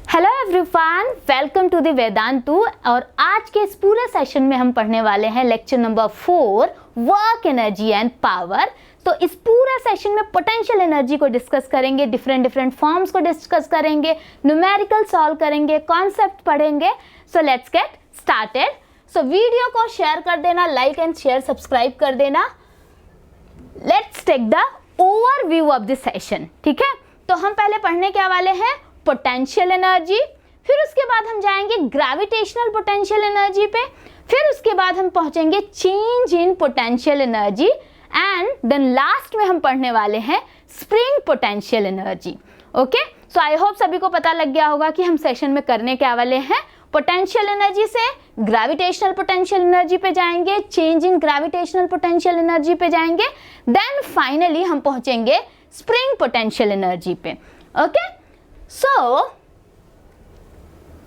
Hello everyone, welcome to the Vedantu. और आज के इस पूरे सेशन में हम पढ़ने वाले हैं lecture number 4, work energy and power. तो इस पूरे सेशन में पोटेंशियल एनर्जी को डिस्कस करेंगे, डिफरेंट फॉर्म्स को डिस्कस करेंगे, न्यूमेरिकल सॉल्व करेंगे, कॉन्सेप्ट पढ़ेंगे। So let's get started. So video को शेयर कर देना, लाइक एंड शेयर, सब्सक्राइब कर देना। Let's take the overview of the session. ठीक है, तो हम पहले पढ़ने क्या वाले हैं, पोटेंशियल एनर्जी, फिर उसके बाद हम जाएंगे ग्रेविटेशनल पोटेंशियल एनर्जी पे, फिर उसके बाद हम पहुंचेंगे change in potential energy and then last में हम पढ़ने वाले हैं spring potential energy. Okay, so I hope सभी को पता लग गया होगा कि हम सेशन में करने क्या वाले हैं। पोटेंशियल एनर्जी से ग्रेविटेशनल पोटेंशियल एनर्जी पे जाएंगे, change in gravitational potential energy पे जाएंगे, देन फाइनली हम पहुंचेंगे स्प्रिंग पोटेंशियल एनर्जी पे। Okay, so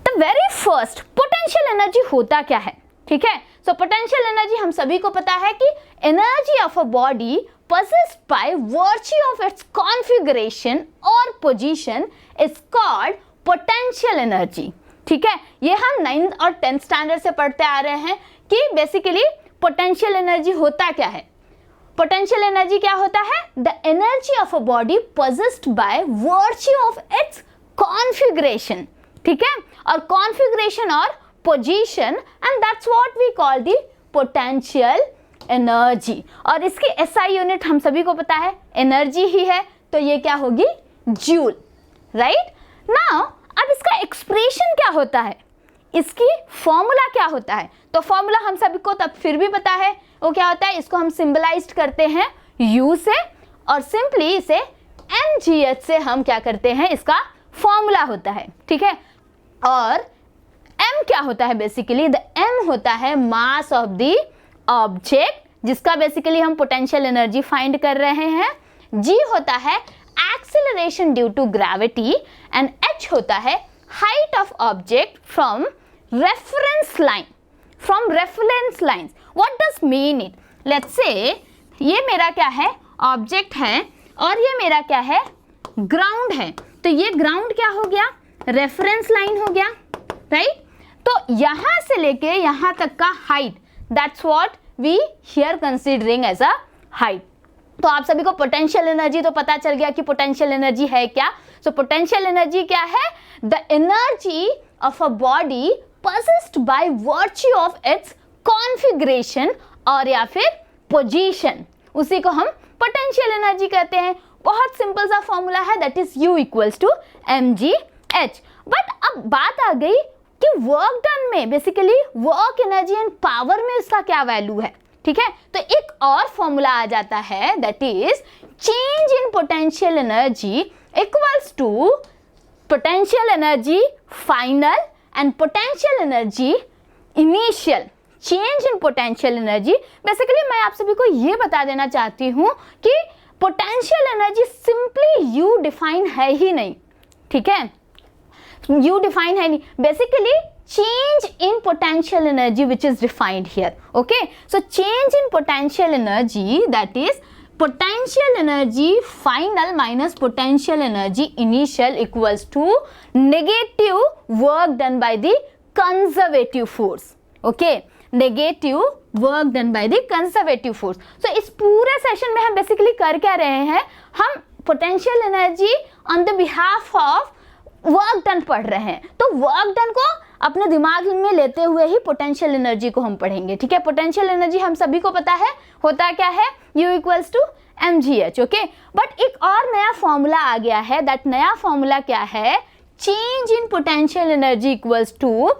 the very first potential energy होता क्या है। ठीक है, सो पोटेंशियल एनर्जी हम सभी को पता है कि energy of a body possessed by virtue of its configuration or position is called potential energy। ठीक है, ये हम 9th और 10th स्टैंडर्ड से पढ़ते आ रहे हैं कि बेसिकली पोटेंशियल एनर्जी होता क्या है। पोटेंशियल एनर्जी क्या होता है, the energy of a body possessed by virtue of its configuration। ठीक है, और कॉन्फ़िगरेशन और position, and that's what we call the potential energy. और इसकी एसआई यूनिट हम सभी को पता है, एनर्जी ही है, तो ये क्या होगी, जूल। राइट नाउ, अब इसका एक्सप्रेशन क्या होता है, इसकी फॉर्मूला क्या होता है। तो फॉर्मूला हम सभी को तब फिर भी पता है, वो क्या होता है, इसको हम सिंबलाइज करते हैं U से, और सिंपली इसे mgh से हम क्या करते हैं, इसका फॉर्मूला होता है। ठीक है, और m क्या होता है, बेसिकली द m होता है मास ऑफ द ऑब्जेक्ट, जिसका बेसिकली हम पोटेंशियल एनर्जी फाइंड कर रहे हैं। g होता है acceleration due to gravity, and h होता है height of object from reference line, from reference lines. What does mean it, let's say ये मेरा क्या है, ऑब्जेक्ट है, और ये मेरा क्या है, ग्राउंड है। तो ये ग्राउंड क्या हो गया, रेफरेंस लाइन हो गया। राइट, तो यहां से लेके यहां तक का height, that's what we here considering as a height. तो आप सभी को पोटेंशियल एनर्जी तो पता चल गया कि पोटेंशियल एनर्जी है क्या। सो पोटेंशियल एनर्जी क्या है, the energy of a body possessed by virtue of its configuration और या फिर पोजीशन, उसी को हम पोटेंशियल एनर्जी कहते हैं। बहुत सिंपल सा फॉर्मूला है, that is U equals to mgh। But अब बात आ गई कि वर्क डन में, basically work energy and power में इसका क्या वैल्यू है। ठीक है, तो एक और फॉर्मूला आ जाता है, that is change in potential energy equals to potential energy final and potential energy initial. Change in potential energy, basically मैं आप सभी को ये बता देना चाहती हूँ कि potential energy simply you define है ही नहीं। ठीक है, यू डिफाइन है नहीं, basically change in potential energy which is defined here. Okay, so change in potential energy, that is potential energy final minus potential energy initial equals to negative work done by the conservative force. Okay, negative work done by the conservative force. So इस पूरे session में हम basically कर क्या रहे हैं, हम potential energy on the behalf of work done पढ़ रहे हैं। तो वर्क डन को अपने दिमाग में लेते हुए ही पोटेंशियल एनर्जी को हम पढ़ेंगे। ठीक है, पोटेंशियल एनर्जी हम सभी को पता है होता क्या है, U equals to mgh। Okay, but एक और नया फॉर्मूला आ गया है, दैट नया फॉर्मूला क्या है, change in potential energy equals to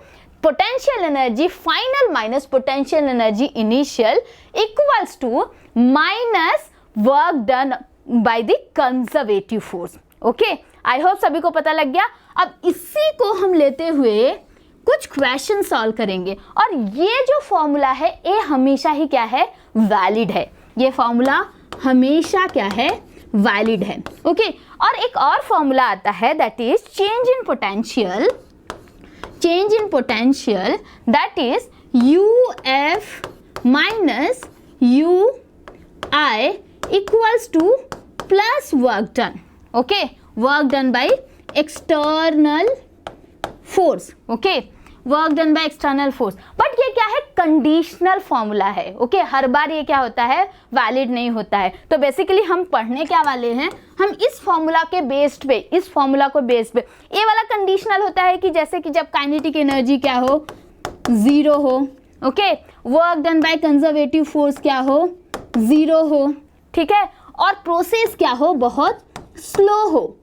potential energy final minus potential energy initial equals to minus work done by the conservative force. Okay, I hope सभी को पता लग गया। अब इसी को हम लेते हुए कुछ क्वेश्चन सॉल्व करेंगे, और ये जो फॉर्मूला है ये हमेशा ही क्या है, वैलिड है। ये फॉर्मूला हमेशा क्या है, वैलिड है। ओके, और एक और फॉर्मूला आता है, that is change in potential, change in potential that is UF minus UI equals two plus work done. Okay, work done by external force, okay, work done by external force. But ये क्या है, conditional formula है, okay, हर बार ये क्या होता है, valid नहीं होता है। तो बेसिकली हम पढ़ने क्या वाले हैं, हम इस फॉर्मूला के बेस्ड पे, इस फॉर्मूला को बेस पे, ये वाला कंडीशनल होता है कि जैसे कि जब काइनेटिक एनर्जी क्या हो, 0 हो, okay, work done by conservative force क्या हो, 0 हो, ठीक है, और प्रोसेस क्या हो, बहुत स्लो हो,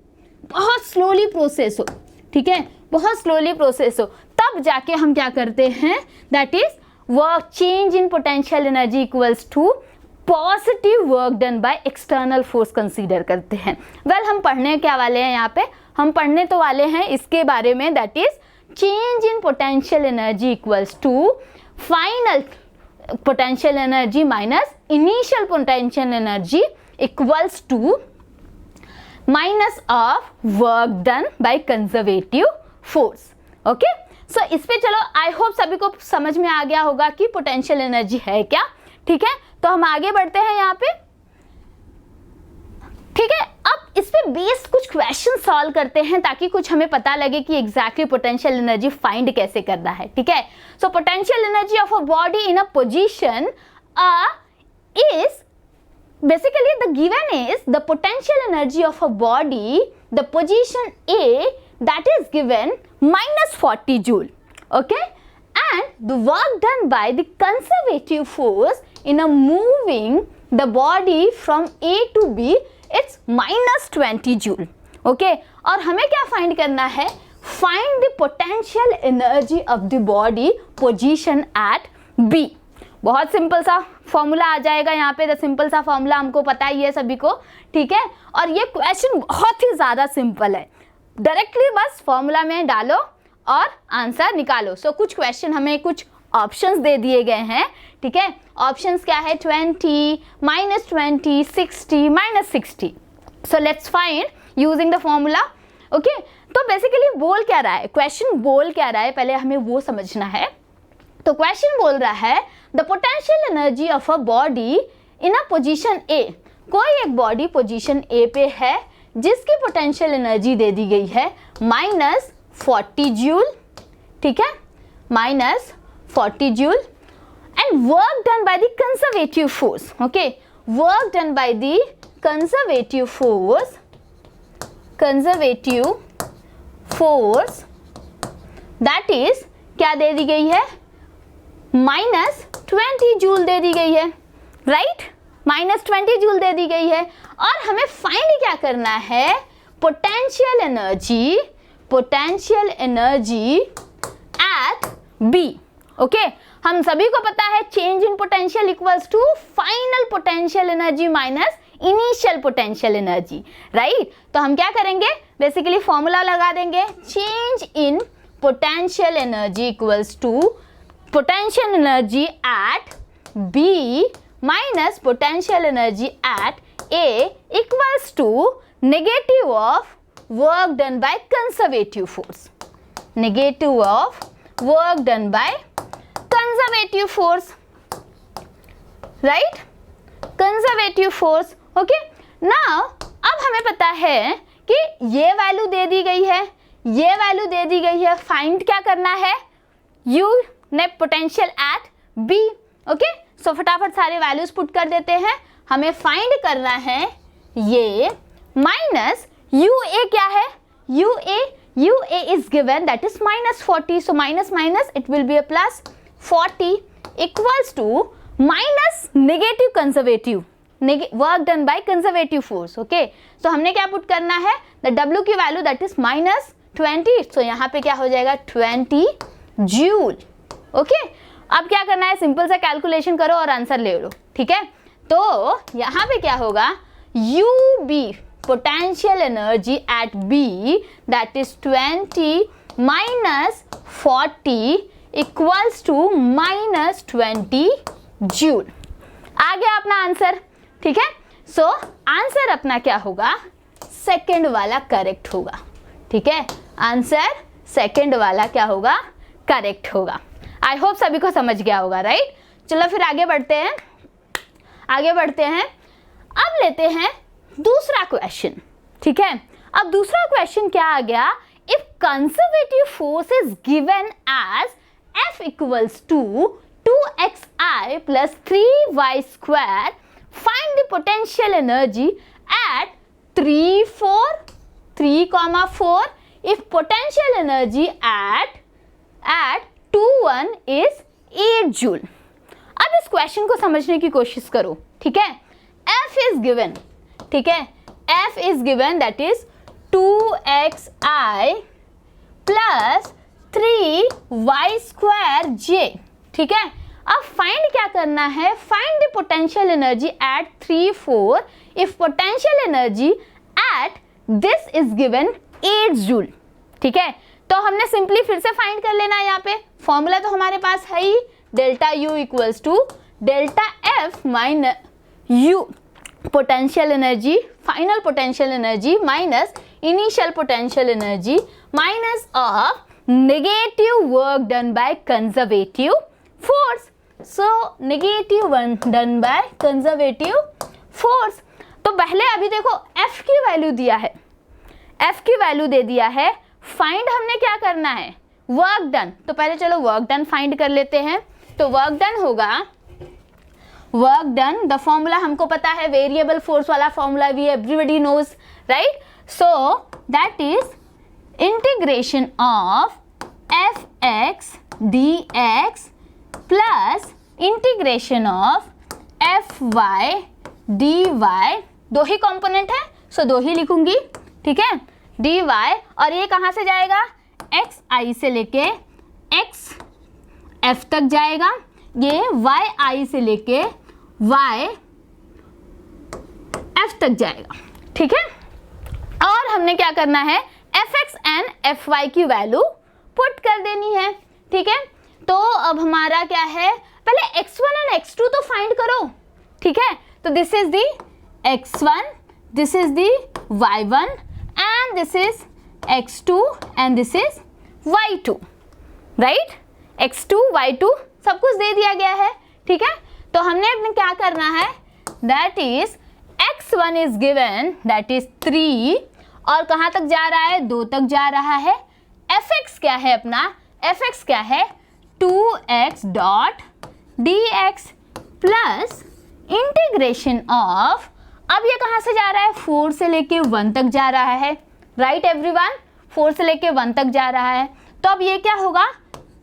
बहुत स्लोली प्रोसेस हो, ठीक है, बहुत स्लोली प्रोसेस हो, तब जाके हम क्या करते हैं, that is work change in potential energy equals to positive work done by external force consider करते हैं। वेल, हम पढ़ने क्या वाले हैं यहाँ पे, हम पढ़ने तो वाले हैं इसके बारे में, that is change in potential energy equals to final potential energy minus initial potential energy equals to minus of work done by conservative force. Okay, so इस पे चलो, आई होप सभी को समझ में आ गया होगा कि पोटेंशियल एनर्जी है क्या, ठीक है। तो हम आगे बढ़ते हैं यहाँ पे, ठीक है। अब इस पे बेस्ड कुछ क्वेश्चन सॉल्व करते हैं ताकि कुछ हमें पता लगे कि एग्जैक्टली पोटेंशियल एनर्जी फाइंड कैसे करना है, ठीक है। So potential energy of a body in a position is basically the given is the potential energy of a body, the position A, that is given minus 40 joule, okay, and the work done by the conservative force in a moving the body from A to B, it's minus 20 joule, okay। और हमें क्या find करना है, find the potential energy of the body position at B। बहुत simple सा formula आ जाएगा यहाँ पे, द सिंपल सा फॉर्मूला हमको पता ही है सभी को, ठीक है। और ये क्वेश्चन बहुत ही ज़्यादा सिंपल है, डायरेक्टली बस फॉर्मूला में डालो और आंसर निकालो। सो कुछ क्वेश्चन हमें कुछ ऑप्शंस दे दिए गए हैं, ठीक है। ऑप्शंस क्या है, 20, -20, 60, -60। So let's find using the formula, okay. तो बेसिकली बोल क्या रहा है, क्वेश्चन बोल क्या रहा है, पहले हमें वो समझना है। तो क्वेश्चन बोल रहा है the potential energy of a body in a position A, कोई एक बॉडी पोजीशन ए पे है जिसकी पोटेंशियल एनर्जी दे दी गई है -40 जूल, ठीक है, -40 joule, and work done by the conservative force, okay, work done by the conservative force that is क्या दे दी गई है, -20 जूल दे दी गई है, राइट, -20 जूल दे दी गई है। और हमें फाइंड क्या करना है, potential energy at B, okay. हम सभी को पता है change in potential equals to final potential energy minus initial potential energy, right. तो हम क्या करेंगे, बेसिकली फॉर्मूला लगा देंगे, change in potential energy equals to potential energy at B minus potential energy at A equals to negative of work done by conservative force, negative of work done by conservative force, right, conservative force, okay। now अब हमें पता है कि ये value दे दी गई है, ये value दे दी गई है, फाइंड क्या करना है, U net potential at B, okay. So फटाफट सारे वैल्यूज पुट कर देते हैं, हमें फाइंड करना है ये माइनस यू ए, क्या है U A is given that is -40, so minus minus it will be a +40 equals to minus negative conservative work done by conservative force, okay. So हमने क्या पुट करना है, द डब्ल्यू की वैल्यू that is -20, सो यहाँ पे क्या हो जाएगा 20 जूल, ओके। अब क्या करना है, सिंपल सा कैलकुलेशन करो और आंसर ले लो, ठीक है। तो यहाँ पे क्या होगा, U B potential energy at B that is 20 - 40 equals to -20 joule. आ गया अपना आंसर, ठीक है। सो आंसर अपना क्या होगा, सेकंड वाला करेक्ट होगा, ठीक है। आंसर सेकंड वाला क्या होगा, करेक्ट होगा। आई होप सभी को समझ गया होगा, राइट। चलो फिर आगे बढ़ते हैं, अब लेते हैं दूसरा क्वेश्चन, ठीक है। अब दूसरा क्वेश्चन क्या आ गया, if conservative force is given as F equals to 2xi plus 3y square. Find the potential energy at 3, 4 if potential energy at 2, 1 is 8 joule. अब इस क्वेश्चन को समझने की कोशिश करो, ठीक है. F is given, ठीक है, F is given that is 2xi plus 3y square j, ठीक है. अब फाइंड क्या करना है, find the potential energy at 3, 4 if potential energy at this is given 8 joule, ठीक है. तो हमने सिंपली फिर से फाइंड कर लेना है. यहाँ पे फॉर्मूला तो हमारे पास है ही, delta U equals to delta F minus U potential energy, final potential energy minus initial potential energy minus of negative work done by conservative force. So negative work done by conservative force. तो पहले अभी देखो F की value दिया है, F की value दे दिया है. फाइंड हमने क्या करना है, वर्क डन. तो पहले चलो वर्क डन फाइंड कर लेते हैं. तो वर्क डन होगा, वर्क डन द फॉर्मूला हमको पता है, वेरिएबल फोर्स वाला formula we everybody knows, right. So that is integration of F x d x plus integration of F y d y. दो ही कंपोनेंट है, सो दो ही लिखूंगी, ठीक है, डी वाई. और ये कहाँ से जाएगा, एक्स आई से लेके एक्स एफ तक जाएगा. ये वाई आई से लेके वाई एफ तक जाएगा, ठीक है. और हमने क्या करना है, F x and F y की वैल्यू पुट कर देनी है, ठीक है. तो अब हमारा क्या है, पहले x1 एंड x2 तो फाइंड करो, ठीक है. तो this is the x1, this is the y1 and this is x2 and this is y2, right. x2 y2 सब कुछ दे दिया गया है, ठीक है. तो हमने अपने क्या करना है, that is x1 is given that is 3 और कहाँ तक जा रहा है, 2 तक जा रहा है. fx क्या है अपना, fx क्या है 2x dot dx plus integration of, अब ये कहाँ से जा रहा है, 4 से लेके 1 तक जा रहा है, राइट एवरीवन. 4 से लेके 1 तक जा रहा है. तो अब ये क्या होगा,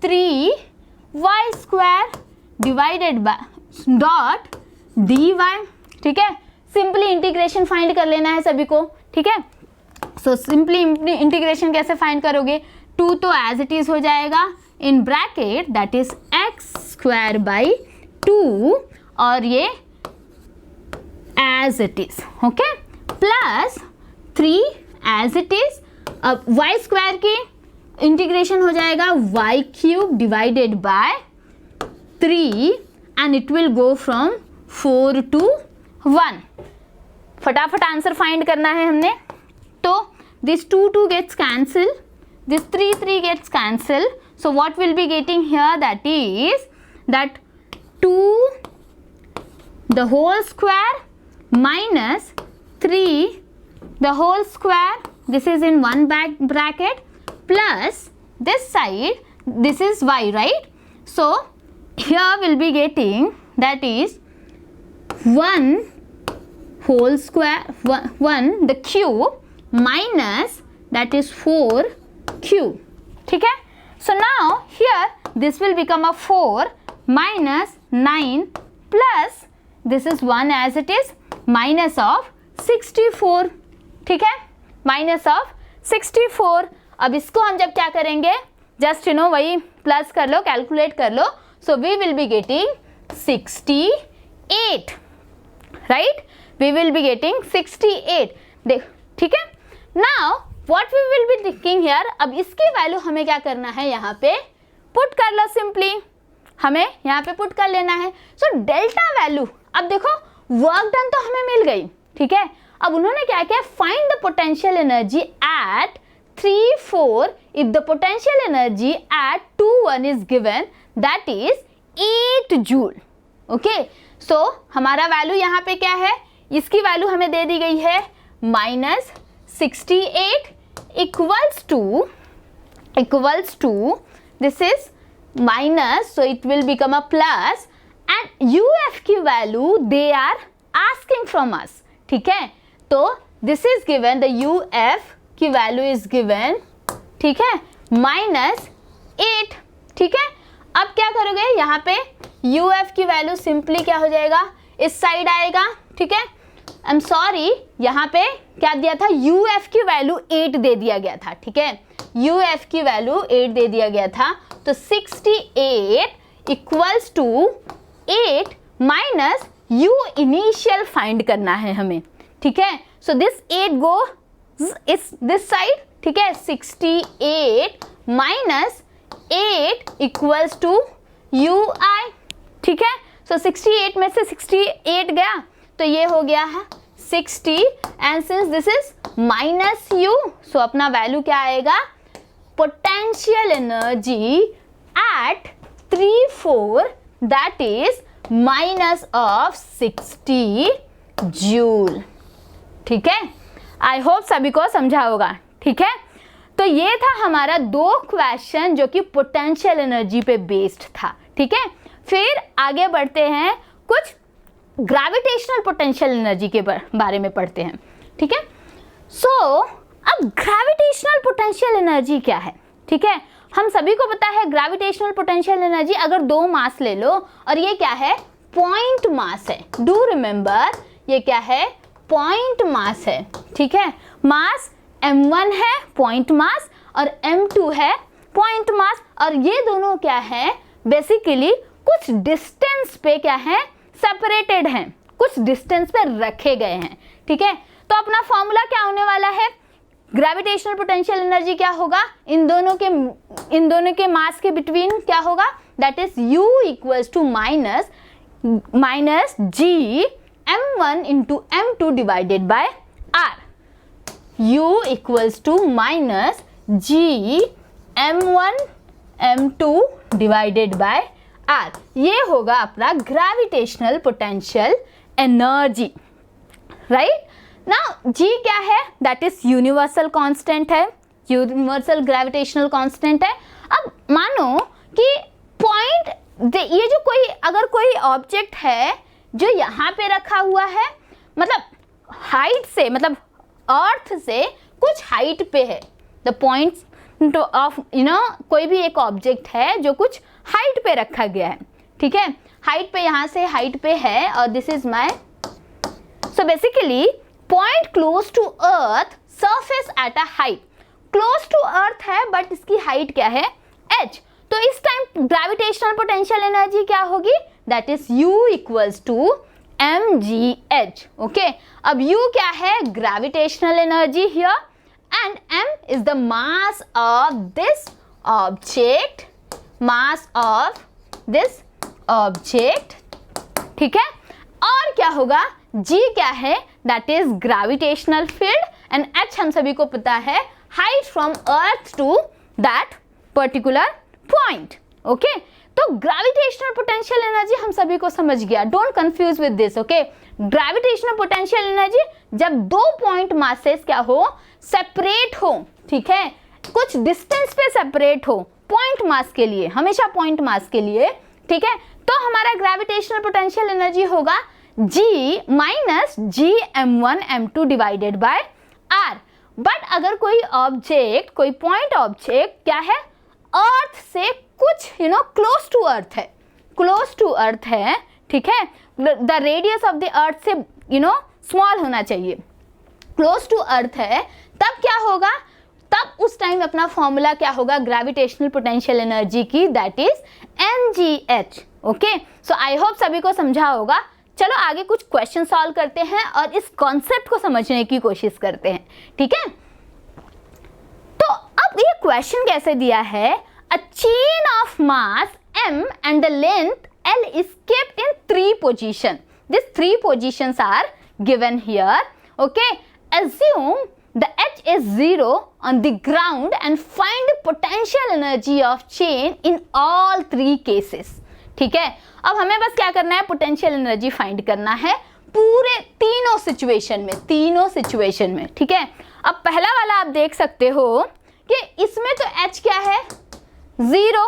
3y square divided by dot dy, ठीक है. सिंपली इंटीग्रेशन फाइंड कर लेना है सभी को, ठीक है. सो सिंपली इंटीग्रेशन कैसे फाइंड करोगे, 2 तो एज इट इज हो जाएगा in bracket that is x square by 2 और ये as it is, okay, plus 3 as it is. अब वाई स्क्वायर की इंटीग्रेशन हो जाएगा y cube divided by 3 and it will go from 4 to 1. फटाफट answer find करना है हमने. तो this 2 gets cancelled, this 3 gets cancelled. So what we'll be getting here, that is that 2 the whole square minus 3 the whole square, this is in one bracket, plus this side, this is y, right. So here we'll be getting that is 1 whole square, 1 the cube minus that is 4 cube, ठीक है. So now here this will become a 4 minus 9 plus this is 1 as it is minus of 64, ठीक है, minus of 64. अब इसको हम जब क्या करेंगे, जस्ट वही प्लस कर लो, कैलकुलेट कर लो. So we will be getting 68, right, we will be getting 68. देख, ठीक है. Now what we will be thinking here, अब इसकी वैल्यू हमें क्या करना है, यहाँ पे पुट कर लो, सिंपली हमें यहाँ पे पुट कर लेना है. सो डेल्टा वैल्यू, अब देखो वर्क डन तो हमें मिल गई, ठीक है. अब उन्होंने क्या किया, find the potential energy at 3, 4 if the potential energy at 2, 1 is given that is 8 joule, okay. So हमारा वैल्यू यहाँ पे क्या है, इसकी वैल्यू हमें दे दी गई है -68 equals to equals to, this is minus, so it will become a plus, and UF की value they are asking from us, ठीक है. तो this is given, the UF की value is given, ठीक है, -8, ठीक है. अब क्या करोगे, यहाँ पे UF की वैल्यू सिंपली क्या हो जाएगा, इस साइड आएगा, ठीक है. आई एम सॉरी, यहाँ पे क्या दिया था, UF की वैल्यू 8 दे दिया गया था, ठीक है. UF की वैल्यू 8 दे दिया गया था, तो 68 equals to 8 minus U initial find करना है हमें, ठीक है. सो दिस 8 गो इस दिस साइड, ठीक है. 68 माइनस 8 इक्वल्स टू UI, ठीक है. सो 68 में से 68 गया तो ये हो गया है 60, and since this is minus U, सो अपना वैल्यू क्या आएगा, potential energy eight 3,4 that is minus of 60 joule, ठीक है. आई होप सभी को समझा होगा, ठीक है. तो ये था हमारा 2 क्वेश्चन जो कि पोटेंशियल एनर्जी पे बेस्ड था, ठीक है. फिर आगे बढ़ते हैं, कुछ ग्रेविटेशनल पोटेंशियल एनर्जी के बारे में पढ़ते हैं, ठीक है. सो अब ग्रेविटेशनल पोटेंशियल एनर्जी क्या है, ठीक है. हम सभी को पता है ग्रेविटेशनल पोटेंशियल एनर्जी, अगर 2 मास ले लो और ये क्या है, पॉइंट मास है. डू रिमेंबर, ये क्या है, पॉइंट मास है, ठीक है. मास m1 है पॉइंट मास और m2 है पॉइंट मास, और ये दोनों क्या है, बेसिकली कुछ डिस्टेंस पे क्या है, सेपरेटेड हैं, कुछ डिस्टेंस पे रखे गए हैं, ठीक है. तो अपना फॉर्मूला क्या होने वाला है, ग्रेविटेशनल पोटेंशियल एनर्जी क्या होगा, इन दोनों के मास के बिटवीन क्या होगा, that is U equals to minus G m1 into m2 divided by R. U equals to minus G m1 m2 divided by R. ये होगा अपना gravitational potential energy, right. Now G क्या है, दैट इज यूनिवर्सल कांस्टेंट है, universal gravitational constant है. अब मानो कि पॉइंट, ये जो अगर कोई ऑब्जेक्ट है जो यहाँ पे रखा हुआ है, मतलब हाइट से, मतलब अर्थ से कुछ हाइट पे है, द पॉइंट ऑफ कोई भी एक ऑब्जेक्ट है जो कुछ हाइट पे रखा गया है, ठीक है. हाइट पे, यहाँ से हाइट पे है, और this is my, so basically point close to earth, surface at a height, close to earth है बट इसकी हाइट क्या है, h. तो इस टाइम ग्रेविटेशनल पोटेंशियल एनर्जी क्या होगी, that is U equals to mgh, okay. अब U क्या है, gravitational energy here, and m is the mass of this object, mass of this object, ठीक है. और क्या होगा, G क्या है, that is gravitational field, and H हम सभी को पता है, height from earth to that particular point, okay. तो ग्रेविटेशनल पोटेंशियल एनर्जी हम सभी को समझ गया, don't confuse with this, okay. Gravitational potential energy जब 2 पॉइंट मासेस क्या हो, सेपरेट हो, ठीक है, कुछ डिस्टेंस पे सेपरेट हो, पॉइंट मास के लिए, हमेशा पॉइंट मास के लिए, ठीक है. तो हमारा ग्रेविटेशनल पोटेंशियल एनर्जी होगा G minus G m1 m2 divided by R. But अगर कोई ऑब्जेक्ट, कोई पॉइंट ऑब्जेक्ट क्या है, अर्थ से कुछ क्लोज टू अर्थ है, क्लोज टू अर्थ है, ठीक है. The radius of the earth से स्मॉल होना चाहिए, क्लोज टू अर्थ है, तब क्या होगा, तब उस टाइम अपना फॉर्मूला क्या होगा ग्रेविटेशनल पोटेंशियल एनर्जी की, that is mgh, okay. So I hope सभी को समझा होगा. चलो आगे कुछ क्वेश्चन सॉल्व करते हैं और इस कॉन्सेप्ट को समझने की कोशिश करते हैं, ठीक है. तो अब ये क्वेश्चन कैसे दिया है, a chain of mass m and the length L is kept in 3 positions. These 3 positions are given here, okay. Assume the h is 0 on the ground and find the potential energy of chain in all 3 cases, ठीक है. अब हमें बस क्या करना है, potential energy find करना है पूरे तीनों सिचुएशन में, ठीक है. अब पहला वाला आप देख सकते हो कि इसमें तो h क्या है 0,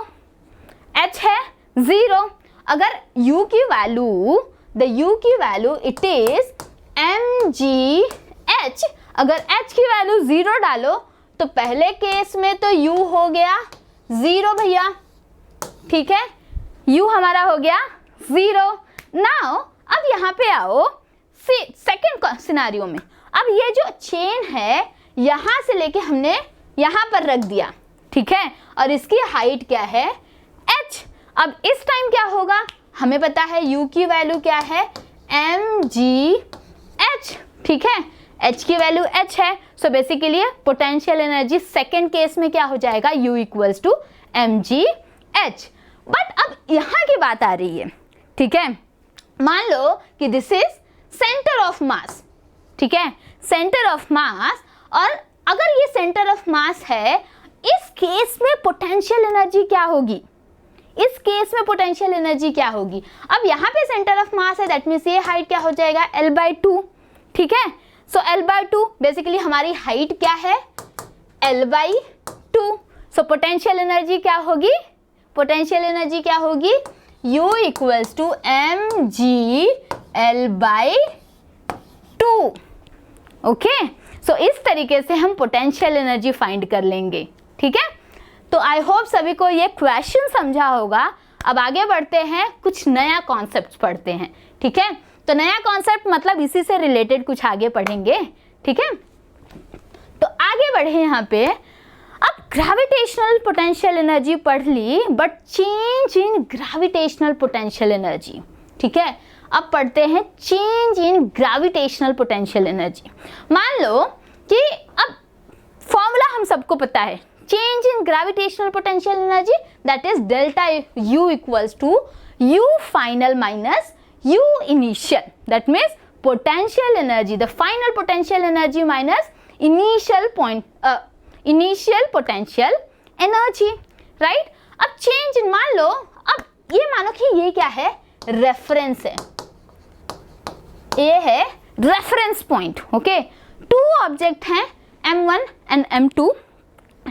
h है 0। अगर u की वैल्यू, द u की वैल्यू इट इज mgh, अगर h की वैल्यू 0 डालो तो पहले केस में तो u हो गया 0 भैया, ठीक है, u हमारा हो गया 0। नाउ अब यहाँ पे आओ सेकेंड सिनारियो में। अब ये जो चेन है यहाँ से लेके हमने यहाँ पर रख दिया, ठीक है, और इसकी हाइट क्या है h। अब इस टाइम क्या होगा, हमें पता है u की वैल्यू क्या है mgh, ठीक है, h की वैल्यू h है। So basically potential energy second case में क्या हो जाएगा, u equals to mgh। But अब यहाँ की बात आ रही है, ठीक है, मान लो कि this is centre of mass, ठीक है, सेंटर ऑफ मास, और अगर ये सेंटर ऑफ मास है, इस केस में पोटेंशियल एनर्जी क्या होगी, इस केस में पोटेंशियल एनर्जी क्या होगी। अब यहाँ पे सेंटर ऑफ मास है, दैट मीन्स ये हाइट क्या हो जाएगा L/2, ठीक है। सो L/2 बेसिकली हमारी हाइट क्या है L/2। सो पोटेंशियल एनर्जी क्या होगी, पोटेंशियल एनर्जी क्या होगी, U equals to mg L/2। Okay, so इस तरीके से हम पोटेंशियल एनर्जी फाइंड कर लेंगे, ठीक है। तो आई होप सभी को ये क्वेश्चन समझा होगा। अब आगे बढ़ते हैं, कुछ नया कॉन्सेप्ट पढ़ते हैं, ठीक है। तो नया कॉन्सेप्ट मतलब इसी से रिलेटेड कुछ आगे पढ़ेंगे, ठीक है। तो आगे बढ़े यहाँ पे, अब ग्रेविटेशनल पोटेंशियल एनर्जी पढ़ ली, but change in gravitational potential energy, ठीक है। अब पढ़ते हैं change in gravitational potential energy. मान लो कि अब फॉर्मूला हम सबको पता है, change in gravitational potential energy that is delta U equals to U final minus U initial, that means potential energy, the final potential energy minus initial potential energy, right. अब change in, मान लो, अब ये मानो कि ये क्या है, रेफरेंस है, ये है reference point, okay. Two object हैं M1 एंड M2,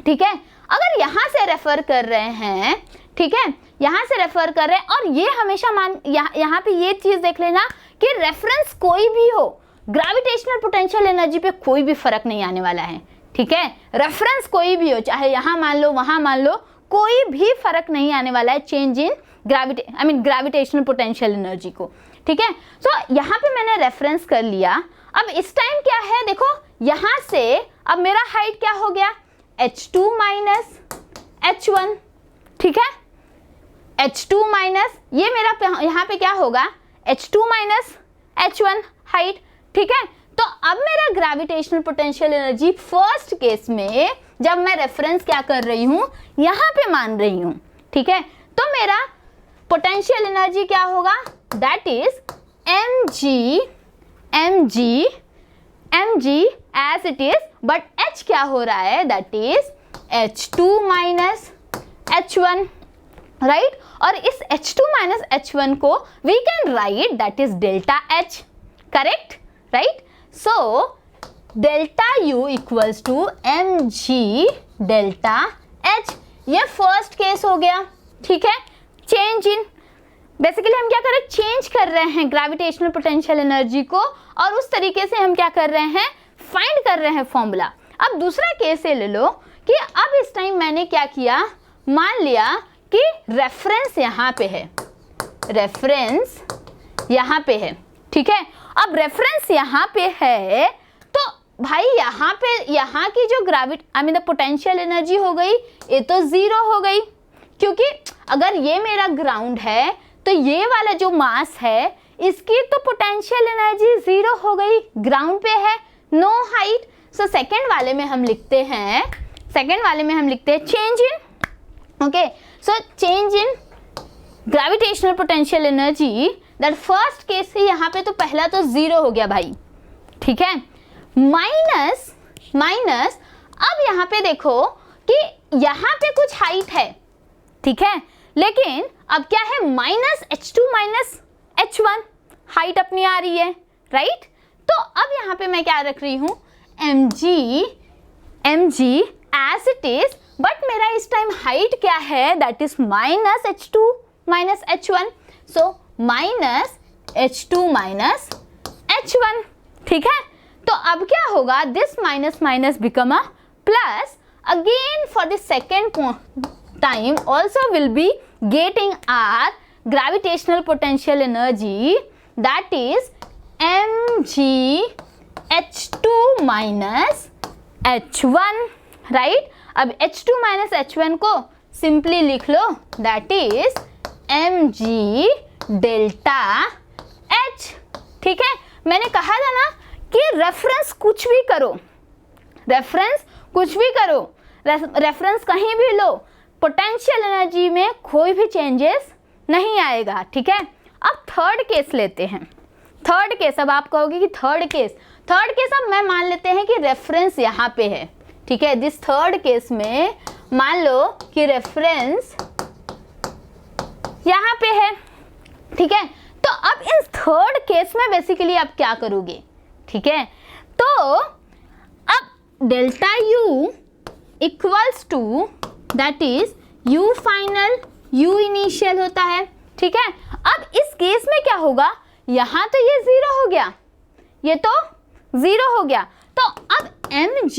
ठीक है। अगर यहाँ से रेफर कर रहे हैं, ठीक है, यहाँ से रेफर कर रहे हैं, और ये हमेशा यहाँ पे ये चीज देख लेना कि रेफरेंस कोई भी हो, ग्रेविटेशनल पोटेंशियल एनर्जी पे कोई भी फर्क नहीं आने वाला है, ठीक है। रेफरेंस कोई भी हो, चाहे यहाँ मान लो वहाँ मान लो, कोई भी फर्क नहीं आने वाला है change in gravitational potential energy को, ठीक है। सो यहाँ पे मैंने रेफरेंस कर लिया। अब इस टाइम क्या है, देखो यहाँ से अब मेरा हाइट क्या हो गया H2 माइनस H1, ठीक है, H2 माइनस ये मेरा यहाँ पे क्या होगा H2 माइनस H1 हाइट, ठीक है। तो अब मेरा gravitational potential energy first case में जब मैं रेफरेंस क्या कर रही हूँ, यहाँ पे मान रही हूँ, ठीक है, तो मेरा पोटेंशियल एनर्जी क्या होगा, that is mg as it is, but h क्या हो रहा है, that is H2 minus H1, right. और इस H2 माइनस H1 को we can write that is delta H, correct, right. So delta U equals to mg delta H, ये first case हो गया, ठीक है। चेंज इन, बेसिकली हम क्या कर रहे हैं, चेंज कर रहे हैं ग्रेविटेशनल पोटेंशियल एनर्जी को, और उस तरीके से हम क्या कर रहे हैं, फाइंड कर रहे हैं फॉर्मूला। अब दूसरा केस ले लो कि अब इस टाइम मैंने क्या किया, मान लिया कि रेफरेंस यहाँ पे है, रेफरेंस यहाँ पे है, ठीक है। अब रेफरेंस यहाँ पे है, तो भाई यहाँ पे यहाँ की जो द पोटेंशियल एनर्जी हो गई, ये तो 0 हो गई, क्योंकि अगर ये मेरा ग्राउंड है तो ये वाला जो मास है इसकी तो पोटेंशियल एनर्जी 0 हो गई, ग्राउंड पे है, नो हाइट। सो सेकेंड वाले में हम लिखते हैं change in, okay. So change in gravitational potential energy, that first case से यहाँ पे तो पहला तो 0 हो गया भाई, ठीक है, माइनस अब यहाँ पे देखो कि यहाँ पे कुछ हाइट है, ठीक है, लेकिन अब क्या है, minus H2 minus H1 height अपनी आ रही है, राइट। तो अब यहाँ पे मैं क्या रख रही हूँ, mg as as it is, but मेरा इस टाइम हाइट क्या है, that is minus h2 minus h1, so minus h2 minus h1, ठीक है। तो अब क्या होगा, this minus minus become a plus, again for the second time also will be getting our gravitational potential energy, that is mg h2 minus h1, right। अब h2 minus h1 को simply लिख लो, that is mg delta h, ठीक है। मैंने कहा था ना कि रेफरेंस कुछ भी करो, रेफरेंस कुछ भी करो, रेफरेंस कहीं भी लो, पोटेंशियल एनर्जी में कोई भी चेंजेस नहीं आएगा, ठीक है। अब थर्ड केस लेते हैं, थर्ड केस, अब आप कहोगे कि थर्ड केस अब मैं मान लेते हैं कि रेफरेंस यहाँ पे है, ठीक है। दिस थर्ड केस में मान लो कि रेफरेंस यहाँ पे है, ठीक है। तो अब इस थर्ड केस में बेसिकली आप क्या करोगे, ठीक है। तो अब delta U equals to, that is u final, u initial होता है, ठीक है। अब इस केस में क्या होगा, यहाँ तो ये जीरो हो गया, ये तो जीरो हो गया, तो अब mg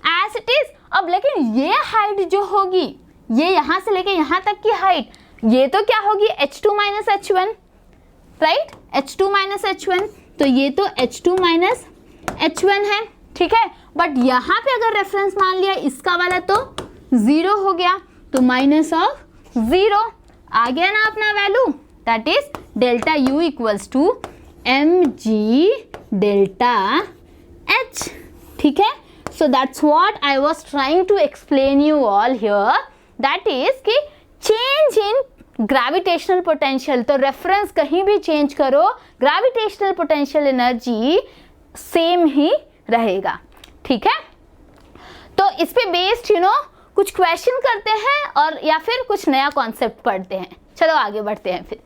एज इट इज। अब लेकिन ये हाइट जो होगी, ये यहाँ से लेके यहाँ तक की हाइट, ये तो क्या होगी h2 minus h1, right, h2 minus h1, तो ये तो h2 माइनस h1 है, ठीक है। बट यहाँ पे अगर रेफरेंस मान लिया इसका वाला तो जीरो हो गया, तो माइनस ऑफ जीरो आ गया ना अपना value, that is delta U equals to M G delta H, ठीक है। So that's what I was trying to explain you all here, that is कि चेंज इन ग्रेविटेशनल पोटेंशियल, तो reference कहीं भी change करो, ग्रेविटेशनल पोटेंशियल एनर्जी सेम ही रहेगा, ठीक है। तो इस पे बेस्ड कुछ क्वेश्चन करते हैं और या फिर कुछ नया कॉन्सेप्ट पढ़ते हैं। चलो आगे बढ़ते हैं फिर।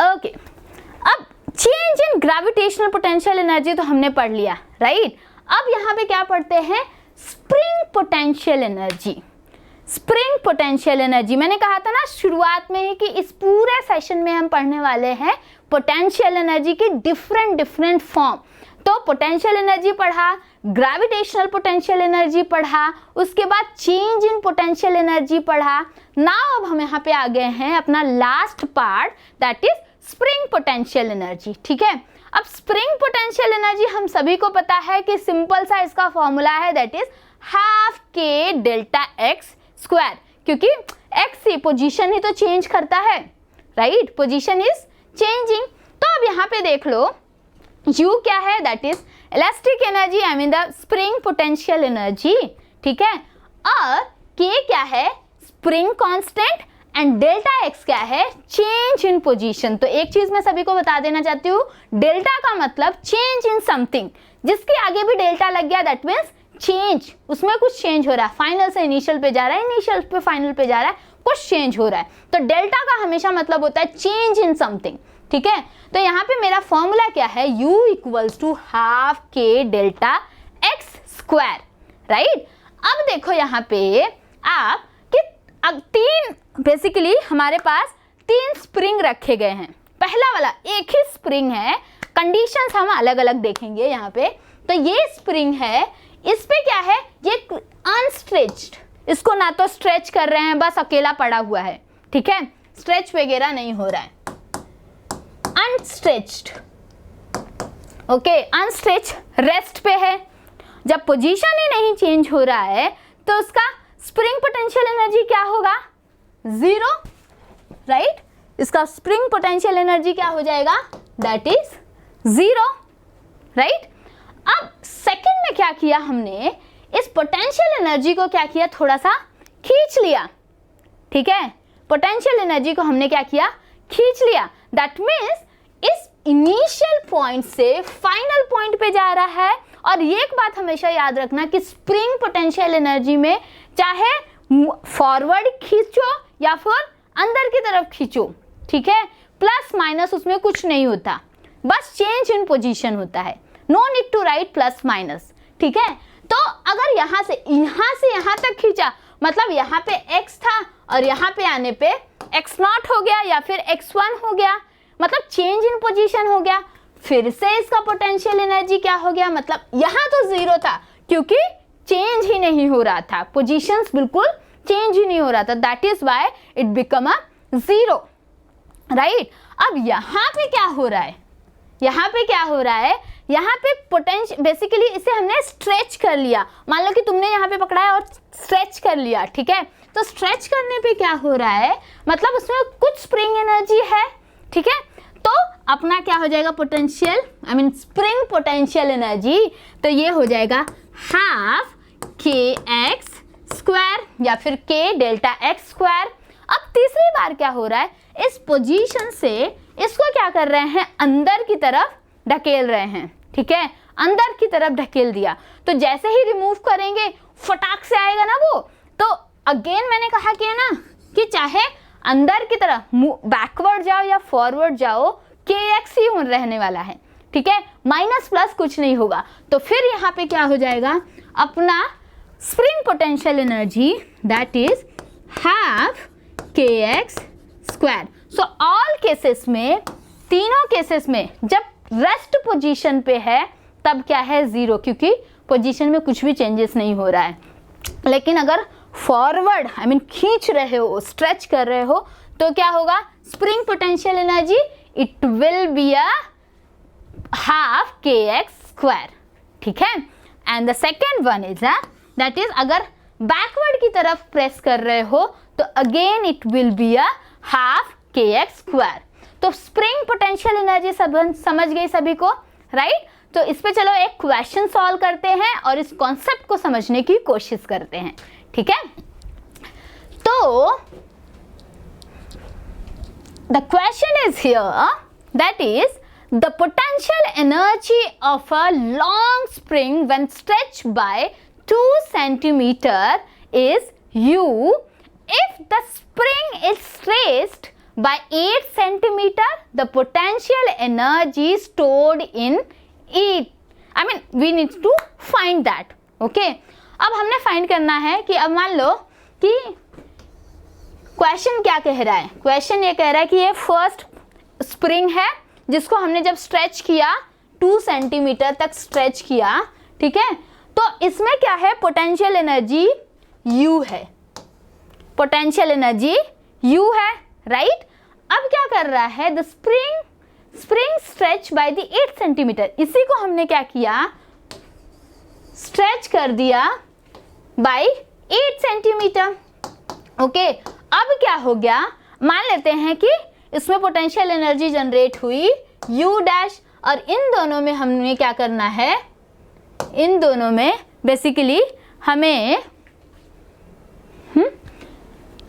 ओके, अब change in gravitational potential energy तो हमने पढ़ लिया, राइट। अब यहाँ पे क्या पढ़ते हैं, spring potential energy. Spring potential energy मैंने कहा था ना शुरुआत में ही कि इस पूरे सेशन में हम पढ़ने वाले हैं पोटेंशियल एनर्जी की डिफरेंट फॉर्म। तो पोटेंशियल एनर्जी पढ़ा, ग्रेविटेशनल पोटेंशियल एनर्जी पढ़ा, उसके बाद चेंज इन पोटेंशियल एनर्जी पढ़ा। नाउ अब हम यहाँ पे आ गए हैं अपना last part, that is spring potential energy, ठीक है। अब स्प्रिंग पोटेंशियल एनर्जी हम सभी को पता है कि सिंपल सा इसका फॉर्मूला है, दैट इज हाफ के डेल्टा एक्स स्क्वायर, क्योंकि एक्स ही पोजीशन ही तो चेंज करता है, राइट, पोजीशन इज चेंजिंग। तो अब यहाँ पे देख लो U क्या है, that is elastic energy, I mean the spring potential energy, ठीक है। और K क्या है, spring constant, and delta x क्या है, चेंज इन पोजीशन। तो एक चीज मैं सभी को बता देना चाहती हूँ, डेल्टा का मतलब चेंज इन समथिंग, जिसके आगे भी डेल्टा लग गया दैट मीन्स चेंज, उसमें कुछ चेंज हो रहा है, फाइनल से इनिशियल पे जा रहा है, इनिशियल पे फाइनल पे जा रहा है, कुछ चेंज हो रहा है। तो डेल्टा का हमेशा मतलब होता है चेंज इन समथिंग, ठीक है। तो यहाँ पे मेरा फॉर्मूला क्या है, U इक्वल्स टू हाफ के डेल्टा एक्स स्क्वायर, राइट। अब देखो यहाँ पे आप कि अब तीन बेसिकली हमारे पास तीन स्प्रिंग रखे गए हैं। पहला वाला एक ही स्प्रिंग है, कंडीशंस हम अलग अलग देखेंगे यहाँ पे। तो ये स्प्रिंग है, इस पे क्या है, ये अनस्ट्रेच्ड, इसको ना तो स्ट्रेच कर रहे हैं, बस अकेला पड़ा हुआ है, ठीक है, स्ट्रेच वगैरह नहीं हो रहा है, अनस्ट्रेच्ड, ओके। अनस्ट्रेच रेस्ट पे है, जब पोजीशन ही नहीं चेंज हो रहा है तो उसका स्प्रिंग पोटेंशियल एनर्जी क्या होगा, जीरो, राइट। इसका स्प्रिंग पोटेंशियल एनर्जी क्या हो जाएगा, दैट इज जीरो, राइट। अब सेकंड में क्या किया हमने, इस पोटेंशियल एनर्जी को क्या किया, थोड़ा सा खींच लिया, ठीक है। पोटेंशियल एनर्जी को हमने क्या किया, खींच लिया, दैट मीन्स इस इनिशियल पॉइंट से फाइनल पॉइंट पे जा रहा है। और ये एक बात हमेशा याद रखना कि स्प्रिंग पोटेंशियल एनर्जी में चाहे फॉरवर्ड खींचो या फिर अंदर की तरफ खींचो, ठीक है, प्लस माइनस उसमें कुछ नहीं होता, बस चेंज इन पोजीशन होता है, no need to write plus minus, ठीक है। तो अगर यहाँ से यहाँ तक खींचा, मतलब यहाँ पे x था और यहाँ पे आने पे x0 हो गया या फिर x1 हो गया, मतलब चेंज इन पोजीशन हो गया। फिर से इसका पोटेंशियल एनर्जी क्या हो गया, मतलब यहाँ तो 0 था क्योंकि चेंज ही नहीं हो रहा था, पोजीशंस बिल्कुल चेंज ही नहीं हो रहा था, that is why it become a 0, right. अब यहाँ पे क्या हो रहा है, यहाँ पे क्या हो रहा है, यहाँ पे पोटेंशियल बेसिकली इसे हमने स्ट्रेच कर लिया। मान लो कि तुमने यहाँ पे पकड़ा है और स्ट्रेच कर लिया, ठीक है। तो स्ट्रेच करने पे क्या हो रहा है, मतलब उसमें कुछ स्प्रिंग एनर्जी है, ठीक है। तो अपना क्या हो जाएगा potential, I mean spring potential energy, तो ये हो जाएगा हाफ kx² या फिर k डेल्टा x²। अब तीसरी बार क्या हो रहा है, इस पोजीशन से इसको क्या कर रहे हैं, अंदर की तरफ ढकेल रहे हैं, ठीक है, अंदर की तरफ ढकेल दिया। तो जैसे ही रिमूव करेंगे फटाक से आएगा ना वो। तो अगेन मैंने कहा कि है ना कि चाहे अंदर की तरफ बैकवर्ड जाओ या फॉरवर्ड जाओ, kx ही रहने वाला है, ठीक है, माइनस प्लस कुछ नहीं होगा। तो फिर यहाँ पे क्या हो जाएगा, अपना spring potential energy that is half kx²। So all cases में, तीनों केसेस में जब रेस्ट पोजीशन पे है तब क्या है 0, क्योंकि पोजीशन में कुछ भी चेंजेस नहीं हो रहा है। लेकिन अगर फॉरवर्ड आई मीन खींच रहे हो, स्ट्रेच कर रहे हो, तो क्या होगा, spring potential energy it will be a half kx², ठीक है। And the second one is that is अगर बैकवर्ड की तरफ प्रेस कर रहे हो तो again it will be a half kx²। तो स्प्रिंग पोटेंशियल एनर्जी समझ गई सभी को, राइट। तो इस पे चलो एक क्वेश्चन सॉल्व करते हैं और इस कॉन्सेप्ट को समझने की कोशिश करते हैं, ठीक है। तो the question is here that is the potential energy of a long spring when stretched by 2 centimeter is u if the spring is stretched by 8 centimeter, the potential energy stored in it, I mean we need to find that, okay। अब हमने find करना है कि अब मान लो कि question क्या कह रहा है, क्वेश्चन ये कह रहा है कि ये फर्स्ट स्प्रिंग है जिसको हमने जब स्ट्रेच किया 2 सेंटीमीटर तक स्ट्रेच किया, ठीक है। तो इसमें क्या है, पोटेंशियल एनर्जी U है, पोटेंशियल एनर्जी U है, राइट। अब क्या कर रहा है, the spring stretch by the 8 centimetre, इसी को हमने क्या किया, स्ट्रेच कर दिया बाय 8 सेंटीमीटर, ओके। अब क्या हो गया, मान लेते हैं कि इसमें पोटेंशियल एनर्जी जनरेट हुई U' और इन दोनों में हमने क्या करना है, इन दोनों में बेसिकली हमें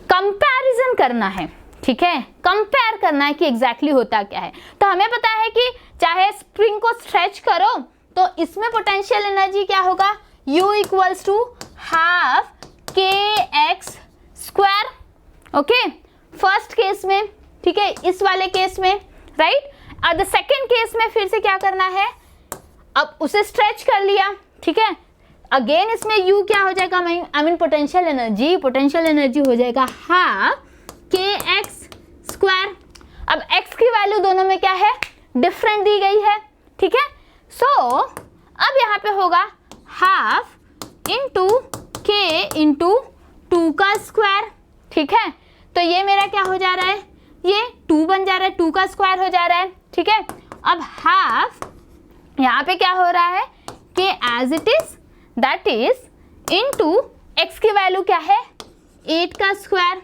कंपैरिजन करना है, ठीक है, कंपेयर करना है कि एग्जैक्टली होता क्या है। तो हमें पता है कि चाहे स्प्रिंग को स्ट्रेच करो तो इसमें पोटेंशियल एनर्जी क्या होगा, U equals to half kx², okay, first case में, ठीक है, इस वाले केस में, राइट। और द सेकेंड केस में फिर से क्या करना है, अब उसे स्ट्रेच कर लिया, ठीक है, अगेन इसमें U क्या हो जाएगा, आई मीन पोटेंशियल एनर्जी हो जाएगा हाफ kx²। अब x की वैल्यू दोनों में क्या है, डिफरेंट दी गई है, ठीक है। सो अब यहाँ पे होगा हाफ इंटू k इंटू 2 का स्क्वायर, ठीक है। तो ये मेरा क्या हो जा रहा है, ये 2 बन जा रहा है, 2 का स्क्वायर हो जा रहा है, ठीक है। अब हाफ यहाँ पे क्या हो रहा है कि as it is that is into x की वैल्यू क्या है 8 का स्क्वायर,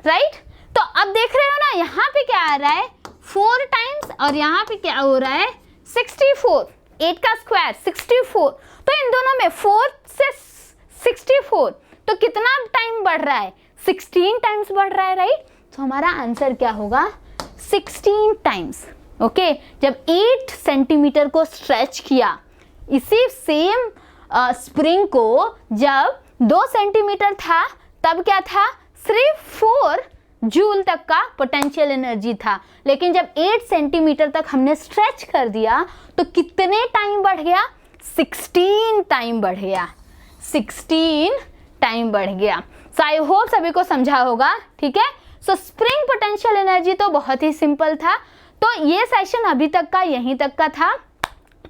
राइट। तो अब देख रहे हो ना, यहाँ पे क्या आ रहा है 4 टाइम्स और यहाँ पे क्या हो रहा है 64, 8 का स्क्वायर 64। तो इन दोनों में 4 से 64 तो कितना टाइम बढ़ रहा है, 16 टाइम्स बढ़ रहा है, राइट। तो हमारा आंसर क्या होगा 16 टाइम्स, ओके। जब 8 सेंटीमीटर को स्ट्रेच किया, इसी सेम स्प्रिंग को जब 2 सेंटीमीटर था तब क्या था, सिर्फ 4 जूल तक का पोटेंशियल एनर्जी था। लेकिन जब 8 सेंटीमीटर तक हमने स्ट्रेच कर दिया तो कितने टाइम बढ़ गया, 16 टाइम बढ़ गया, 16 टाइम बढ़ गया। सो आई होप सभी को समझा होगा, ठीक है। सो स्प्रिंग पोटेंशियल एनर्जी तो बहुत ही सिंपल था। तो ये सेशन अभी तक का यहीं तक का था,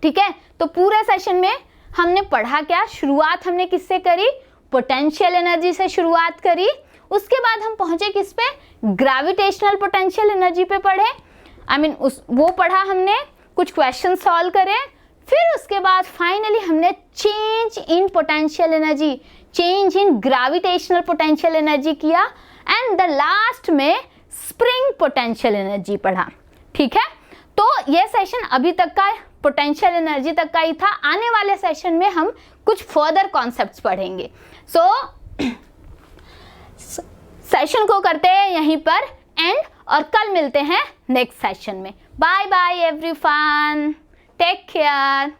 ठीक है। तो पूरे सेशन में हमने पढ़ा क्या, शुरुआत हमने किससे करी, पोटेंशियल एनर्जी से शुरुआत करी। उसके बाद हम पहुंचे किस पे, ग्रेविटेशनल पोटेंशियल एनर्जी पे पढ़े। वो पढ़ा हमने, कुछ क्वेश्चन सॉल्व करे। फिर उसके बाद फाइनली हमने change in potential energy, change in gravitational potential energy किया। एंड द लास्ट में स्प्रिंग पोटेंशियल एनर्जी पढ़ा, ठीक है। तो ये सेशन अभी तक का पोटेंशियल एनर्जी तक का ही था। आने वाले सेशन में हम कुछ फर्दर कॉन्सेप्ट्स पढ़ेंगे। सो सेशन को करते हैं यहीं पर एंड, और कल मिलते हैं नेक्स्ट सेशन में। Bye bye everyone, take care.